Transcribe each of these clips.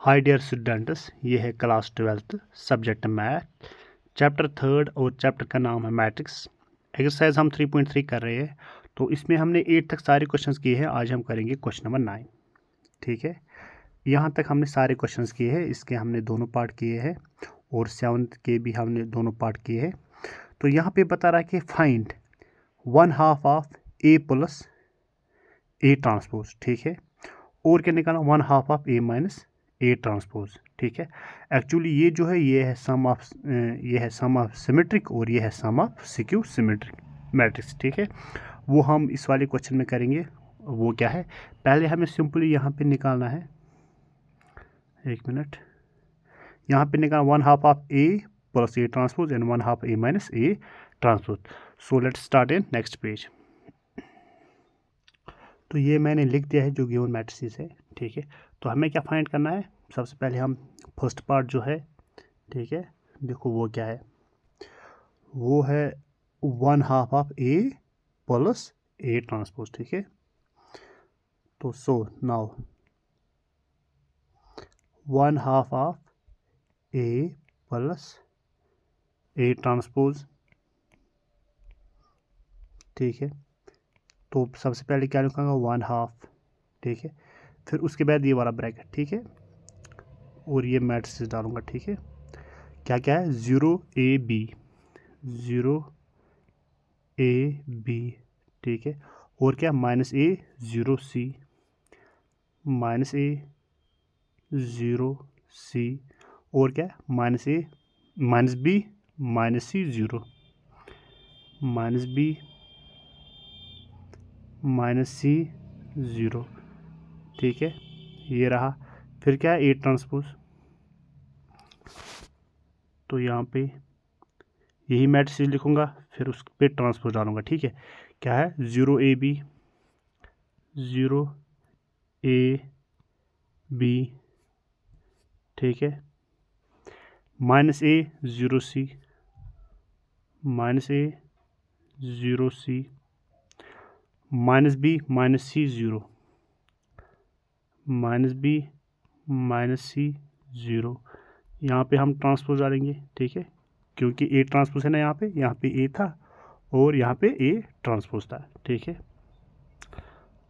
Hi dear students, ये है class 12th subject math chapter 3 और चैप्टर का नाम है मैट्रिक्स। एक्सरसाइज हम 3.3 कर रहे हैं। तो इसमें हमने 8 तक सारे क्वेश्चंस किए हैं। आज हम करेंगे क्वेश्चन नंबर 9। ठीक है, यहाँ तक हमने सारे क्वेश्चंस किए हैं। इसके हमने दोनों पार्ट किए हैं और 7th के भी हमने दोनों पार्ट किए हैं। तो यहाँ पे बता रहा है कि find 1/2 of A plus A transpose. ठीक है, और क्या निकालना 1/2 of A minus A transpose. ठीक है, एक्चुअली ये जो है ये है सम ऑफ सिमेट्रिक और ये है सम ऑफ सिक्यू सिमेट्रिक मैट्रिक्स। ठीक है, वो हम इस वाले क्वेश्चन में करेंगे। वो क्या है, पहले हमें सिंपली यहाँ पे निकालना है, एक मिनट, यहाँ पे निकालना 1/2 of A plus A transpose and 1/2 A minus A transpose. So let's start in next page. तो ये मैंने लिख दिया है जो गिवन मैट्रिसेस है। ठीक है, तो हमें क्या फाइंड करना है, सबसे पहले हम फर्स्ट पार्ट जो है, ठीक है, देखो वो क्या है, वो है 1/2 of A plus A transpose. ठीक है, तो so now 1/2 of A plus A transpose. ठीक है, तो सबसे पहले क्या लिखूँगा 1/2। ठीक है, फिर उसके बाद ये वाला ब्रैकेट। ठीक है, और ये मैट्रिसेस डालूंगा। ठीक है, क्या क्या है 0AB 0AB। ठीक है, और क्या -A 0C -A 0C, और क्या -A -B -C 0 -B -C 0। ठीक है, ये रहा। फिर क्या है ए ट्रांसपोज, तो यहाँ पे यही मैट्रिक्स लिखूंगा, फिर उस पर ट्रांसपोज डालूंगा। ठीक है, क्या है 0AB 0AB। ठीक है, -A 0C -A 0C -B -C 0 -B -C 0। यहाँ पे हम ट्रांसपोज डालेंगे। ठीक है, क्योंकि ए ट्रांसपोज है ना, यहाँ पे ए था और यहाँ पे ए ट्रांसपोज था। ठीक है,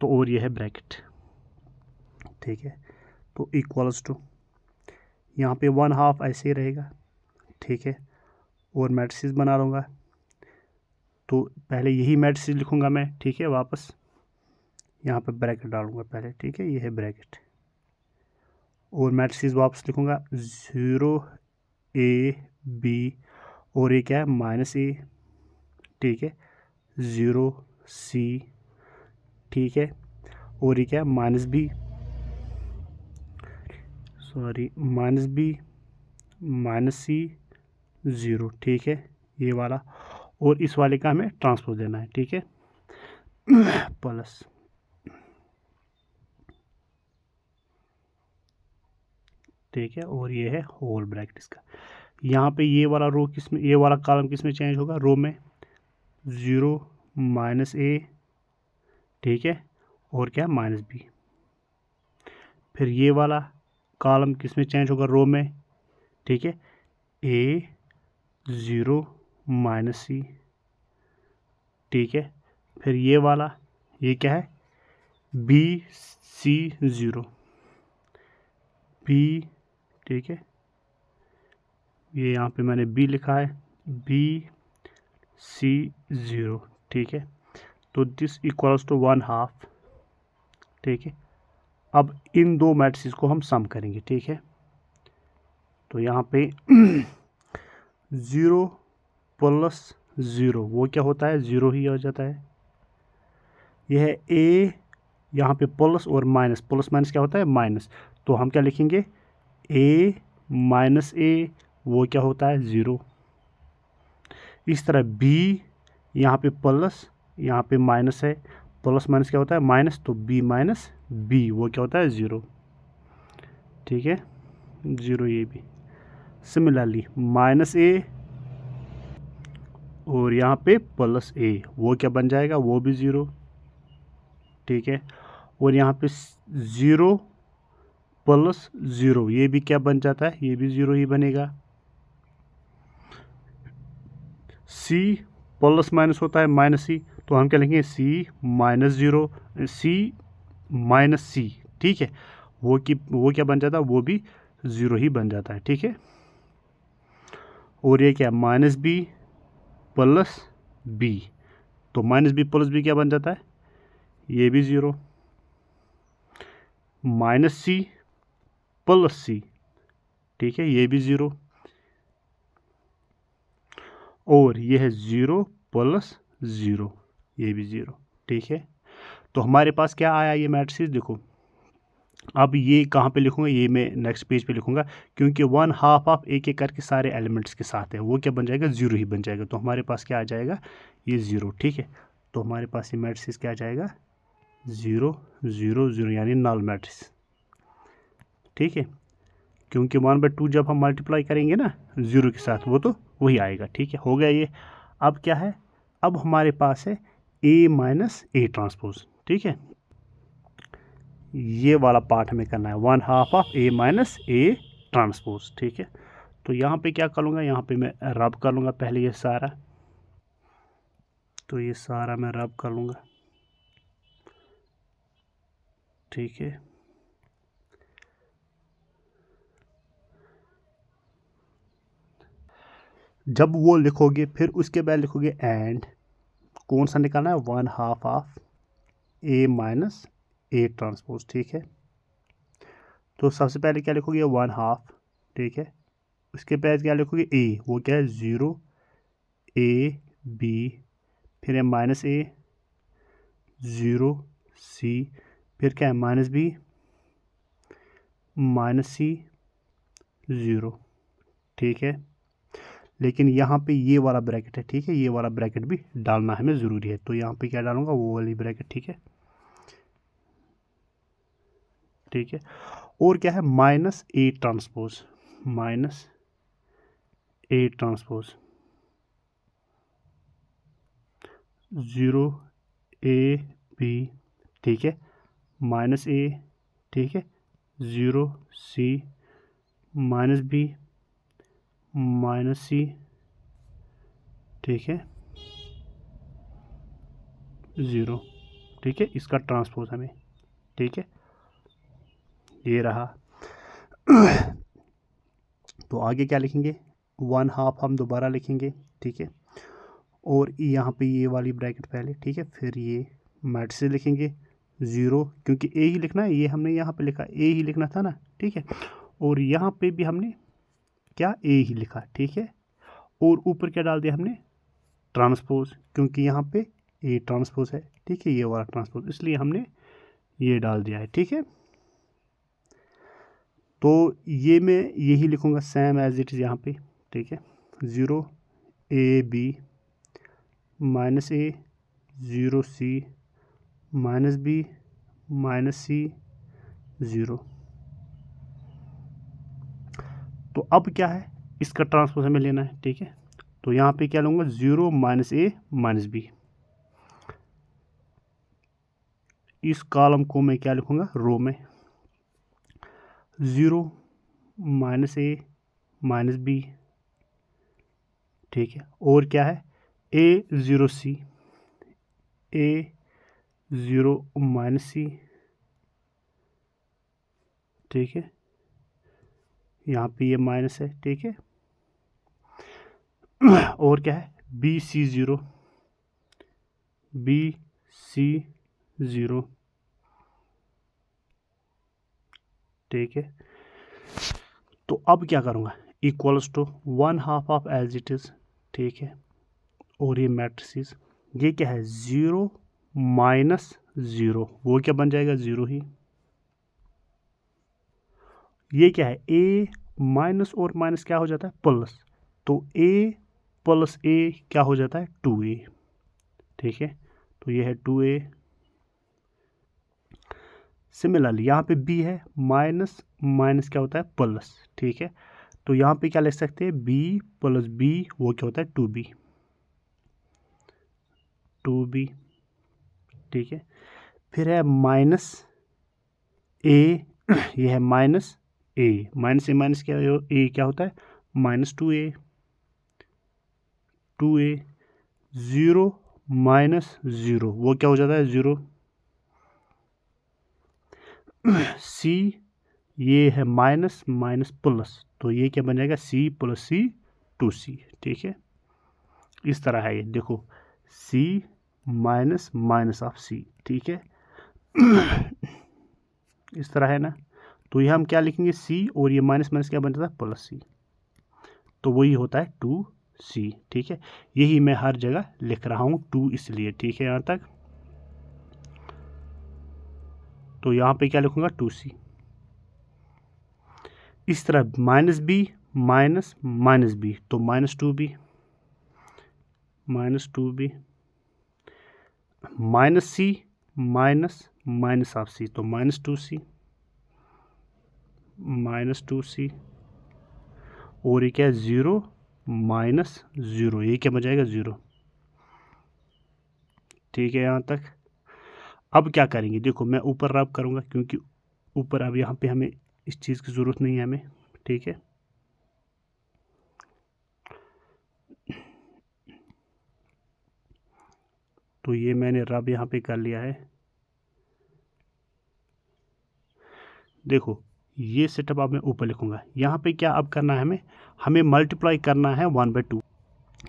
तो और ये है ब्रैकेट। ठीक है, तो इक्वल्स टू यहाँ पे 1/2 ऐसे ही रहेगा। ठीक है, और मैट्रिसेस बना लूँगा। तो पहले यही मैट्रिसेस लिखूँगा मैं। ठीक है, वापस यहाँ पे ब्रैकेट डालूँगा पहले। ठीक है, ये है ब्रैकेट, और मैट्रिसेस वापस लिखूँगा 0AB, और ये क्या है -A। ठीक है, 0C। ठीक है, और ये क्या है -B -C 0। ठीक है, ये वाला, और इस वाले का हमें ट्रांसपोज देना है। ठीक है, प्लस ठीक है, और ये है होल ब्रैकेट इसका। यहाँ पे ये वाला रो किस में, ये वाला कॉलम किस में चेंज होगा, रो में 0 -A। ठीक है, और क्या -B। फिर ये वाला कॉलम किस में चेंज होगा, रो में। ठीक है, A 0 -C। ठीक है, फिर ये वाला, ये क्या है BC 0 B। ठीक है, ये यहाँ पे मैंने B लिखा है BC 0। ठीक है, तो दिस इक्वल्स टू 1/2। ठीक है, अब इन दो मैट्रिसेस को हम सम करेंगे। ठीक है, तो यहाँ पे 0 + 0 वो क्या होता है, 0 ही हो जाता है। यह है A, यहाँ पे प्लस और माइनस, प्लस माइनस क्या होता है, माइनस। तो हम क्या लिखेंगे A -A, वो क्या होता है 0। इस तरह B, यहाँ पे प्लस यहाँ पे माइनस है, प्लस माइनस क्या होता है माइनस, तो B -B वो क्या होता है 0। ठीक है, 0 ये भी। सिमिलरली -A और यहाँ पे +A वो क्या बन जाएगा, वो भी 0। ठीक है, और यहाँ पे 0 प्लस 0, ये भी क्या बन जाता है, ये भी 0 ही बनेगा। सी प्लस माइनस होता है माइनस सी, तो हम क्या लिखेंगे सी माइनस 0, सी माइनस सी, ठीक है। वो क्या बन जाता है, वो भी 0 ही बन जाता है, ठीक है। और ये क्या, माइनस बी प्लस बी, तो माइनस बी प्लस बी क्या बन जाता है, ये भी 0। माइनस सी प्लस सी, ठीक है, ये भी 0। और ये है 0 प्लस 0, ये भी 0, ठीक है। तो हमारे पास क्या आया, ये मैट्रिक्स देखो। अब ये कहाँ पे लिखूंगा, ये मैं नेक्स्ट पेज पे लिखूंगा, क्योंकि 1/2 ऑफ एक एक करके सारे एलिमेंट्स के साथ है, वो क्या बन जाएगा, 0 ही बन जाएगा। तो हमारे पास क्या आ जाएगा, ये 0, ठीक है। तो हमारे पास ये मैट्रिक्स क्या आ जाएगा, 0 0 0, यानी नल मैट्रिक्स, ठीक है। क्योंकि 1/2 जब हम मल्टीप्लाई करेंगे ना 0 के साथ, वो तो वही आएगा, ठीक है। हो गया ये। अब क्या है, अब हमारे पास है A माइनस A ट्रांसपोज, ठीक है। ये वाला पार्ट हमें करना है, 1/2 of A minus A transpose, ठीक है। तो यहाँ पे क्या कर लूँगा, यहाँ पे मैं रब कर लूँगा पहले ये सारा, तो ये सारा मैं रब कर लूँगा, ठीक है। जब वो लिखोगे फिर उसके बाद लिखोगे एंड, कौन सा निकालना है, 1/2 of A minus A transpose, ठीक है। तो सबसे पहले क्या लिखोगे, 1/2, ठीक है। उसके बाद क्या लिखोगे, A, वो क्या है 0 A B, फिर है माइनस A 0 C, फिर क्या है माइनस B माइनस C 0, ठीक है। लेकिन यहाँ पे ये वाला ब्रैकेट है, ठीक है, ये वाला ब्रैकेट भी डालना हमें ज़रूरी है। तो यहाँ पे क्या डालूंगा, वो वाली ब्रैकेट, ठीक है, ठीक है। और क्या है, minus A transpose, minus A transpose 0 A B, ठीक है, माइनस A, ठीक है, 0 C minus B minus C, ठीक है, 0, ठीक है। इसका ट्रांसपोज हमें, ठीक है, ये रहा। तो आगे क्या लिखेंगे, 1/2 हम दोबारा लिखेंगे, ठीक है। और यहाँ पे ये वाली ब्रैकेट पहले, ठीक है, फिर ये मैट्रिक्स लिखेंगे 0, क्योंकि A ही लिखना है, ये हमने यहाँ पे लिखा A ही लिखना था ना, ठीक है। और यहाँ पे भी हमने क्या A ही लिखा, ठीक है। और ऊपर क्या डाल दिया हमने, ट्रांसपोज, क्योंकि यहाँ पे A ट्रांसपोज है, ठीक है, ये वाला ट्रांसपोज, इसलिए हमने ये डाल दिया है, ठीक है। तो ये मैं यही लिखूँगा सेम एज इट इज़ यहाँ पे, ठीक है, 0 A B minus A 0 C minus B minus C 0। तो अब क्या है, इसका ट्रांसपोज हमें लेना है, ठीक है। तो यहाँ पे क्या लूँगा, 0 माइनस A माइनस B, इस कॉलम को मैं क्या लिखूँगा, रो में 0 माइनस A माइनस B, ठीक है। और क्या है, A 0 C, A 0 minus C, ठीक है, यहाँ पे ये माइनस है, ठीक है। और क्या है, B C 0 B C 0, ठीक है। तो अब क्या करूँगा, equals to 1/2 of as it is, ठीक है। और ये मैट्रिक्स, ये क्या है, 0 माइनस 0, वो क्या बन जाएगा, 0 ही। ये क्या है, A माइनस और माइनस क्या हो जाता है, प्लस, तो A प्लस A क्या हो जाता है, 2A, ठीक है। तो ये है 2A। सिमिलरली यहाँ पे B है, माइनस माइनस क्या होता है, प्लस, ठीक है। तो यहाँ पे क्या लिख सकते हैं, B प्लस B, वो क्या होता है, 2B, 2B, ठीक है। फिर है माइनस A ये है माइनस ए, माइनस क्या ए क्या होता है माइनस 2a, 2a, 0 माइनस 0 वो क्या हो जाता है 0। सी ये है माइनस माइनस प्लस, तो ये क्या बन जाएगा सी प्लस सी 2c, ठीक है। इस तरह है ये, देखो सी माइनस माइनस ऑफ सी, ठीक है। इस तरह है ना, तो ये हम क्या लिखेंगे सी और ये माइनस माइनस क्या बन जाता है प्लस सी, तो वही होता है 2c, ठीक है। यही मैं हर जगह लिख रहा हूँ 2 इसलिए, ठीक है यहाँ तक। तो यहाँ पे क्या लिखूंगा 2c। इस तरह minus B minus minus B, तो minus 2b, minus 2b, minus C minus minus of C, तो माइनस 2c, माइनस 2c, और ये क्या है 0 माइनस 0, ये क्या बन जाएगा 0, ठीक है यहाँ तक। अब क्या करेंगे, देखो मैं ऊपर रब करूँगा क्योंकि ऊपर अब यहाँ पे हमें इस चीज़ की ज़रूरत नहीं है हमें, ठीक है। तो ये मैंने रब यहाँ पे कर लिया है। देखो ये सेटअप अब मैं ऊपर लिखूंगा, यहाँ पे क्या अब करना है हमें मल्टीप्लाई करना है 1/2,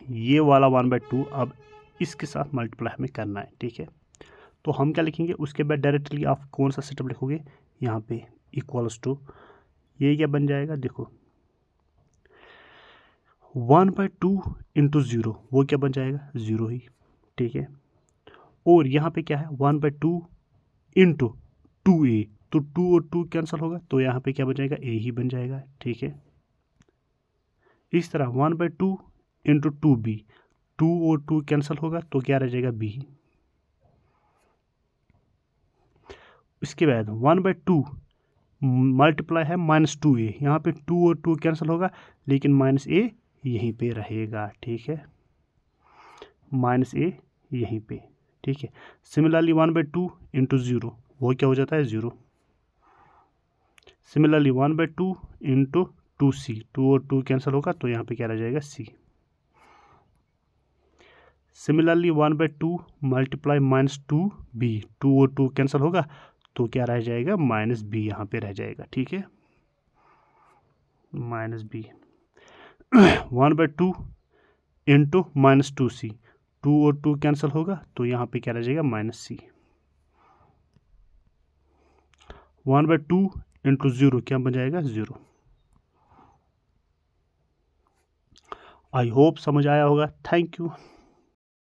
ये वाला 1/2 अब इसके साथ मल्टीप्लाई हमें करना है, ठीक है। तो हम क्या लिखेंगे, उसके बाद डायरेक्टली आप कौन सा सेटअप लिखोगे, यहाँ पे इक्वल्स टू, ये क्या बन जाएगा, देखो 1/2 इंटू 0, वो क्या बन जाएगा 0 ही, ठीक है। और यहाँ पे क्या है 1/2 इंटू 2a, तो 2 और 2 कैंसिल होगा, तो यहाँ पे क्या बन जाएगा a ही बन जाएगा, ठीक है। इस तरह 1/2 इंटू 2b, 2 और 2 कैंसिल होगा, तो क्या रह जाएगा b। इसके बाद 1/2 मल्टीप्लाई है माइनस 2a, यहाँ पे 2 और 2 कैंसिल होगा, लेकिन माइनस a यहीं पे रहेगा, ठीक है, माइनस a यहीं पे, ठीक है। सिमिलरली 1/2 इंटू 0, वो क्या हो जाता है 0। सिमिलरली 1/2 इंटू 2c, 2 और 2 कैंसिल होगा, तो यहाँ पे क्या रह जाएगा c। Similarly 1/2 multiply minus 2b, 2 और 2 कैंसिल होगा, तो क्या रह जाएगा माइनस b यहाँ पे रह जाएगा, ठीक है, minus b। 1/2 into minus 2c, 2 और 2 कैंसिल होगा, तो यहाँ पे क्या रह जाएगा माइनस c। 1/2 इंटू 0 क्या बन जाएगा 0। आई होप समझ आया होगा, थैंक यू।